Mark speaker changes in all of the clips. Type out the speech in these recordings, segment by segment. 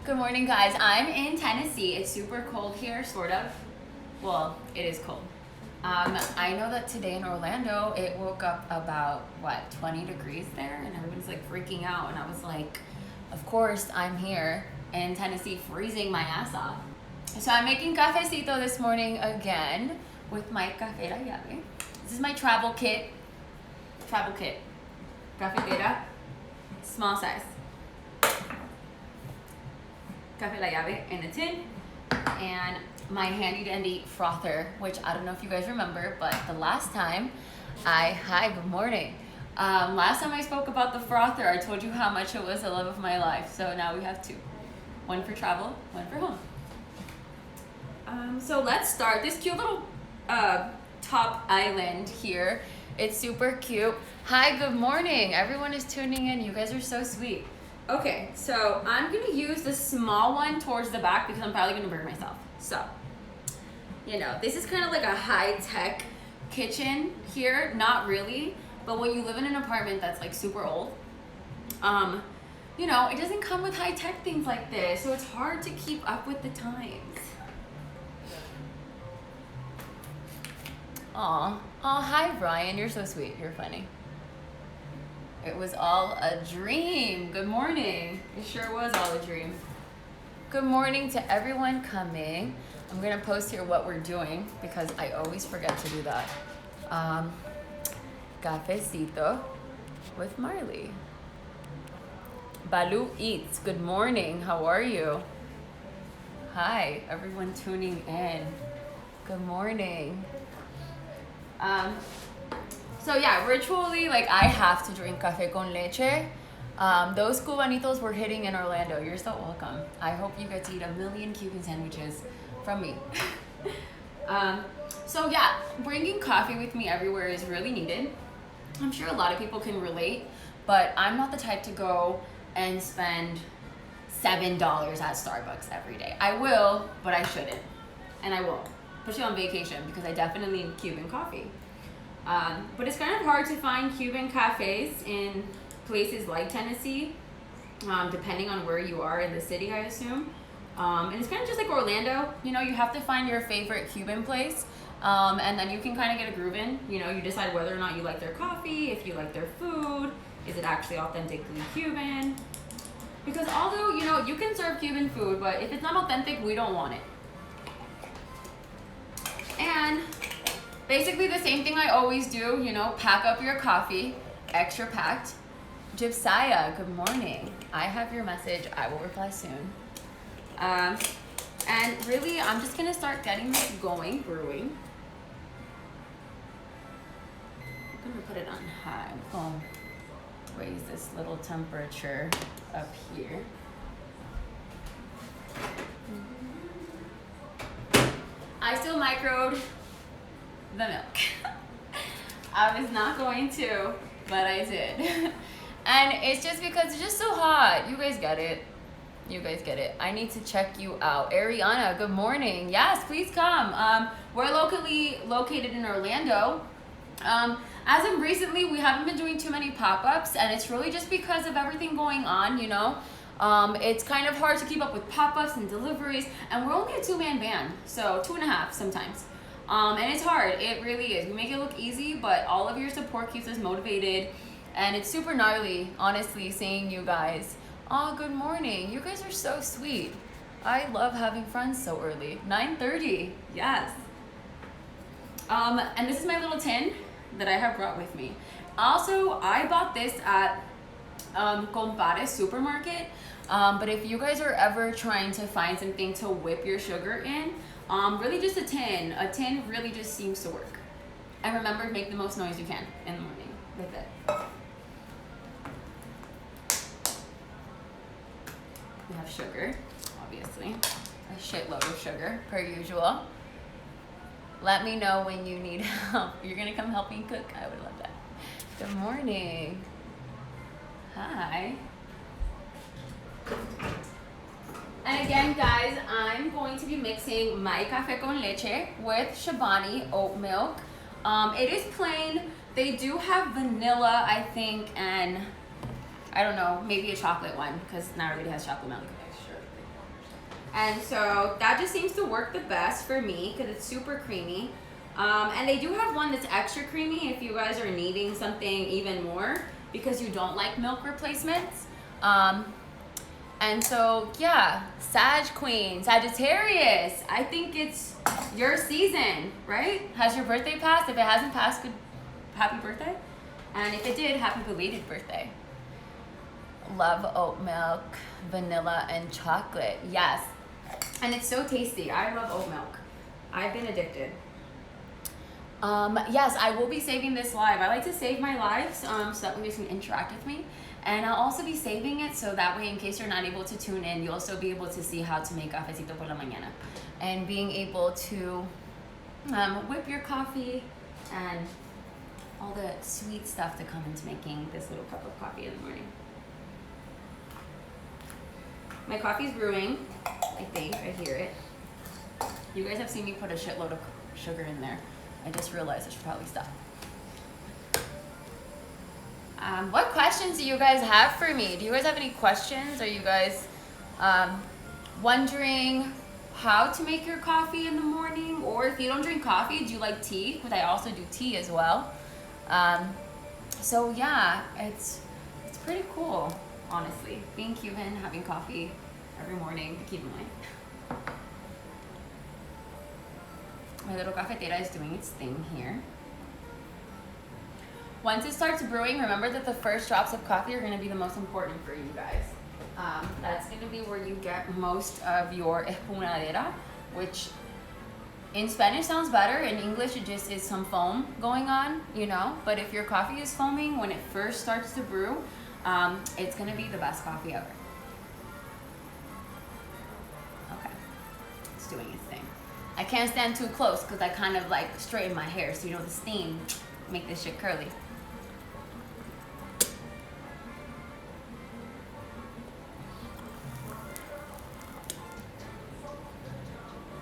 Speaker 1: Good morning, guys. I'm in Tennessee. It's super cold here, sort of. Well, it is cold. I know that today in Orlando, it woke up about, 20 degrees there, and everyone's like freaking out. And I was like, of course, I'm here in Tennessee freezing my ass off. So I'm making cafecito this morning again with my café la llave. This is my travel kit. Cafetera, small size. Café la llave in a tin, and my handy dandy frother, which I don't know if you guys remember, but the last time good morning. Last time I spoke about the frother, I told you how much it was the love of my life. So now we have two. One for travel, one for home. So let's start this cute little top island here. It's super cute. Hi, good morning. Everyone is tuning in. You guys are so sweet. Okay, so I'm gonna use the small one towards the back because I'm probably gonna burn myself. So, this is kind of like a high-tech kitchen here. Not really, but when you live in an apartment that's like super old, it doesn't come with high-tech things like this, so it's hard to keep up with the times. Aw, hi Brian, you're so sweet, you're funny. It was all a dream. Good morning. It sure was all a dream. Good morning to everyone coming. I'm gonna post here what we're doing because I always forget to do that. Cafecito with Marley. Balu Eats, good morning. How are you? Hi, everyone tuning in. Good morning. So yeah, ritually, I have to drink café con leche. Those cubanitos were hitting in Orlando. You're so welcome. I hope you get to eat a million Cuban sandwiches from me. So yeah, bringing coffee with me everywhere is really needed. I'm sure a lot of people can relate, but I'm not the type to go and spend $7 at Starbucks every day. I will, but I shouldn't. And I won't, especially on vacation, because I definitely need Cuban coffee. But it's kind of hard to find Cuban cafes in places like Tennessee, depending on where you are in the city, I assume. And it's kind of just like Orlando. You have to find your favorite Cuban place, and then you can kind of get a groove in. You decide whether or not you like their coffee, if you like their food, is it actually authentically Cuban? Because although, you can serve Cuban food, but if it's not authentic, we don't want it. And basically the same thing I always do, pack up your coffee, extra packed. Josiah, good morning. I have your message. I will reply soon. And really, I'm just gonna start getting this going, brewing. I'm gonna put it on high. I'm gonna raise this little temperature up here. I still microed the milk. I was not going to, but I did. And it's just because it's just so hot. You guys get it. I need to check you out. Ariana, good morning. Yes, please come. We're locally located in Orlando. As of recently, we haven't been doing too many pop-ups, and it's really just because of everything going on, It's kind of hard to keep up with pop-ups and deliveries, and we're only a two-man band, so 2.5 sometimes. And it's hard, it really is. We make it look easy, but all of your support keeps us motivated, and it's super gnarly, honestly, seeing you guys. Oh, good morning. You guys are so sweet. I love having friends so early. 9:30, yes. And this is my little tin that I have brought with me. Also, I bought this at Compare Supermarket. But if you guys are ever trying to find something to whip your sugar in, really just a tin. A tin really just seems to work. And remember, make the most noise you can in the morning with it. We have sugar, obviously. A shitload of sugar, per usual. Let me know when you need help. You're gonna come help me cook? I would love that. Good morning. Hi. And again, guys, I'm going to be mixing my café con leche with Shabani oat milk. It is plain. They do have vanilla, I think, and I don't know, maybe a chocolate one, because not everybody has chocolate milk. And so that just seems to work the best for me because it's super creamy. And they do have one that's extra creamy if you guys are needing something even more because you don't like milk replacements. And so, yeah, Sag Queen, Sagittarius, I think it's your season, right? Has your birthday passed? If it hasn't passed, good, happy birthday. And if it did, happy belated birthday. Love oat milk, vanilla, and chocolate. Yes. And it's so tasty. I love oat milk. I've been addicted. Yes, I will be saving this live. I like to save my lives so that way you can interact with me. And I'll also be saving it so that way in case you're not able to tune in, you'll also be able to see how to make cafecito por la mañana. And being able to whip your coffee and all the sweet stuff that come into making this little cup of coffee in the morning. My coffee's brewing, I think. I hear it. You guys have seen me put a shitload of sugar in there. I just realized I should probably stop. What questions do you guys have for me? Do you guys have any questions? Are you guys wondering how to make your coffee in the morning? Or if you don't drink coffee, do you like tea? Because I also do tea as well. So yeah, it's pretty cool, honestly. Being Cuban, having coffee every morning to keep in mind. My little cafetera is doing its thing here. Once it starts brewing, remember that the first drops of coffee are going to be the most important for you guys. That's going to be where you get most of your espumadera, which in Spanish sounds better. In English, it just is some foam going on, you know. But if your coffee is foaming when it first starts to brew, it's going to be the best coffee ever. Okay, it's doing its thing. I can't stand too close because I kind of like straighten my hair, so you know the steam make this shit curly.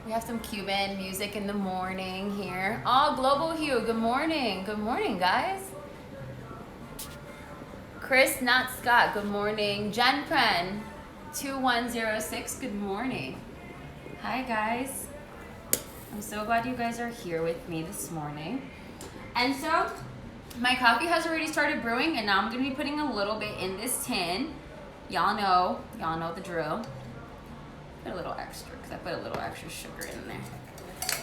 Speaker 1: We have some Cuban music in the morning here. Oh, Global Hue, good morning. Good morning, guys. Chris, not Scott, good morning. Jen Pren, 2106, good morning. Hi, guys. I'm so glad you guys are here with me this morning. And so, my coffee has already started brewing, and now I'm gonna be putting a little bit in this tin. Y'all know the drill. Put a little extra, because I put a little extra sugar in there.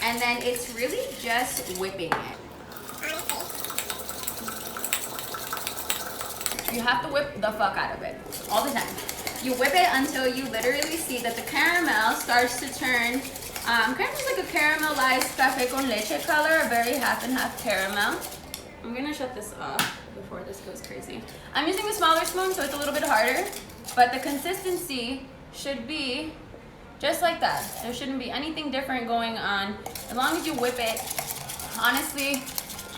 Speaker 1: And then it's really just whipping it. You have to whip the fuck out of it, all the time. You whip it until you literally see that the caramel starts to turn kind of just like a caramelized café con leche color, a very half and half caramel. I'm gonna shut this off before this goes crazy. I'm using a smaller spoon, so it's a little bit harder, but the consistency should be just like that. There shouldn't be anything different going on. As long as you whip it, honestly,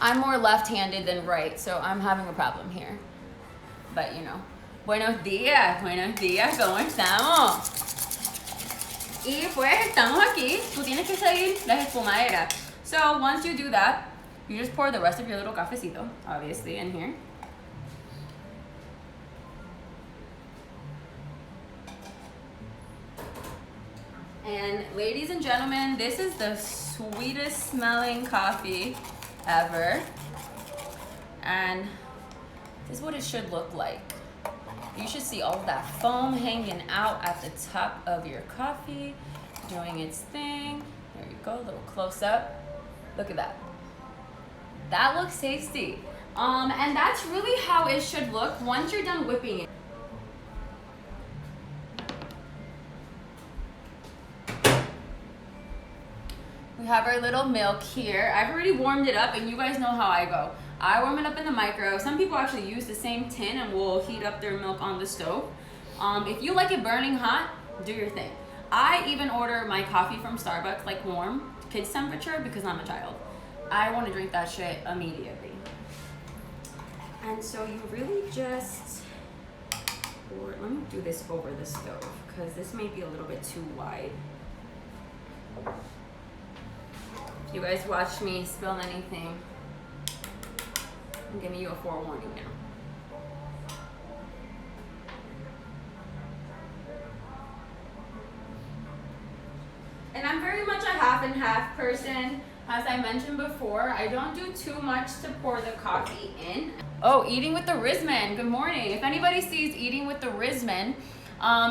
Speaker 1: I'm more left-handed than right, so I'm having a problem here. But you know, buenos días, ¿cómo estamos? Y pues estamos aquí. Tú tienes que seguir las espumaderas. So once you do that, you just pour the rest of your little cafecito, obviously, in here. And ladies and gentlemen, this is the sweetest smelling coffee ever. And this is what it should look like. You should see all of that foam hanging out at the top of your coffee, doing its thing. There you go, a little close up. Look at that. That looks tasty. And that's really how it should look once you're done whipping it. We have our little milk here. I've already warmed it up, and you guys know how I go. I warm it up in the micro. Some people actually use the same tin and will heat up their milk on the stove. If you like it burning hot, do your thing. I even order my coffee from Starbucks like warm, kids temperature, because I'm a child. I want to drink that shit immediately. And so you really just, or let me do this over the stove because this may be a little bit too wide. If you guys watch me spill anything, I'm giving you a forewarning now. and half person. As I mentioned before, I don't do too much to pour the coffee in. Oh, eating with the Rizman. Good morning. If anybody sees eating with the Rizman,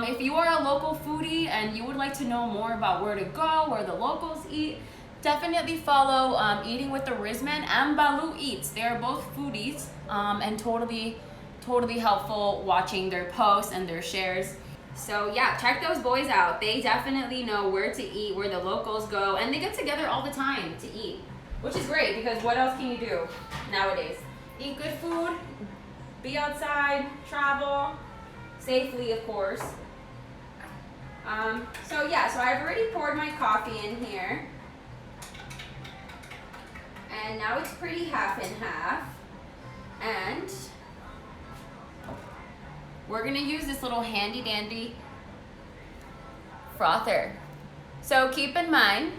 Speaker 1: if you are a local foodie and you would like to know more about where to go, where the locals eat, definitely follow Eating with the Rizman and Balu Eats. They are both foodies and totally helpful watching their posts and their shares. So yeah, check those boys out. They definitely know where to eat, where the locals go, and they get together all the time to eat, which is great because what else can you do nowadays? Eat good food, be outside, travel, safely of course. So yeah, so I've already poured my coffee in here. And now it's pretty half and half. And we're gonna use this little handy dandy frother. So keep in mind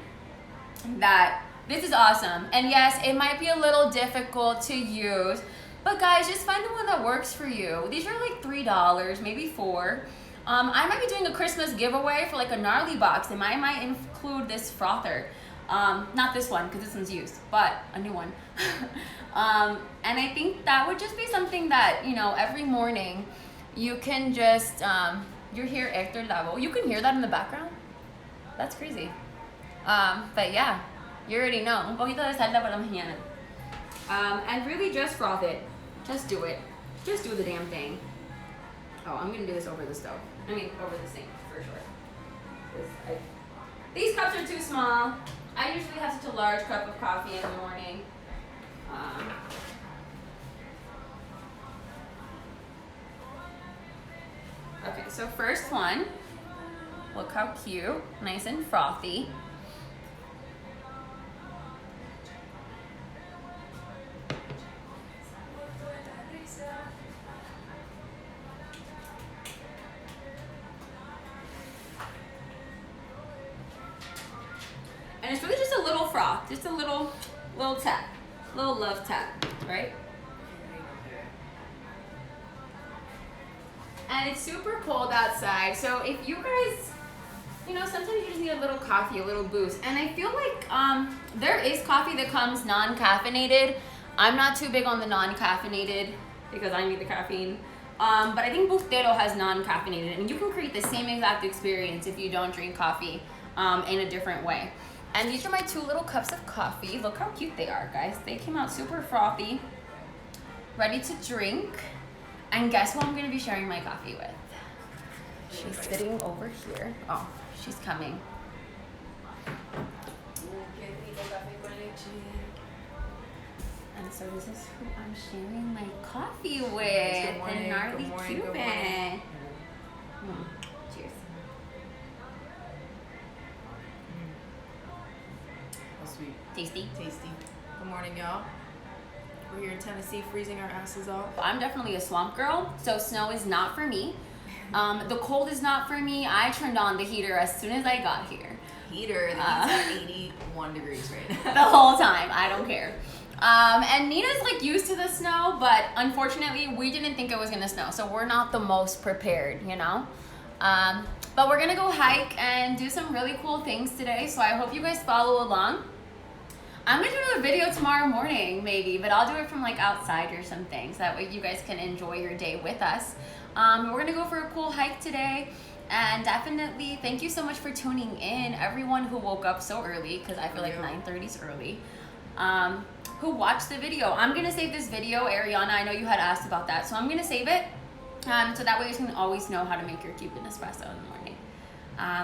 Speaker 1: that this is awesome. And yes, it might be a little difficult to use, but guys, just find the one that works for you. These are like $3, maybe $4. I might be doing a Christmas giveaway for like a gnarly box, and I might include this frother. Not this one, because this one's used, but a new one. And I think that would just be something that, you know, every morning you can just, you're here, Hector Lavo. You can hear that in the background? That's crazy. But yeah, you already know. Un poquito de salsa por la mañana. And really just froth it. Just do it. Just do the damn thing. Oh, I'm gonna do this over the stove. I mean, over the sink, for sure. These cups are too small. I usually have such a large cup of coffee in the morning. Okay, so first one, look how cute, nice and frothy. And it's really just a little froth, just a little tap, little love tap, right? And it's super cold outside, so if you guys, you know, sometimes you just need a little coffee, a little boost. And I feel like there is coffee that comes non-caffeinated. I'm not too big on the non-caffeinated because I need the caffeine. But I think Bustelo has non-caffeinated, and you can create the same exact experience if you don't drink coffee in a different way. And these are my 2 little cups of coffee. Look how cute they are, guys. They came out super frothy, ready to drink. And guess who I'm gonna be sharing my coffee with? She's sitting over here. Oh, she's coming. And so this is who I'm sharing my coffee with.
Speaker 2: Good morning,
Speaker 1: the Gnarly
Speaker 2: good morning,
Speaker 1: Cuban.
Speaker 2: good morning.
Speaker 1: Cheers.
Speaker 2: Oh, sweet.
Speaker 1: Tasty.
Speaker 2: Tasty. Good morning, y'all. We're here in Tennessee freezing our asses off.
Speaker 1: I'm definitely a swamp girl, so snow is not for me. The cold is not for me. I turned on the heater as soon as I got here.
Speaker 2: Heater, the heat's at 81 degrees right now.
Speaker 1: The whole time, I don't care. And Nina's like used to the snow, but unfortunately we didn't think it was gonna snow, so we're not the most prepared, you know? But we're gonna go hike and do some really cool things today, so I hope you guys follow along. I'm gonna do a video tomorrow morning, maybe, but I'll do it from like outside or something, so that way you guys can enjoy your day with us. We're gonna go for a cool hike today, and definitely thank you so much for tuning in, everyone who woke up so early, because I feel like 9:30 is early, who watched the video. I'm gonna save this video, Ariana, I know you had asked about that, so I'm gonna save it, so that way you can always know how to make your Cuban espresso in the morning.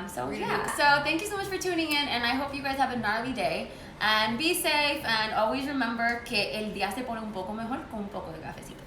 Speaker 1: So yeah, so thank you so much for tuning in, and I hope you guys have a gnarly day, and be safe, and always remember que el día se pone un poco mejor con un poco de cafecito.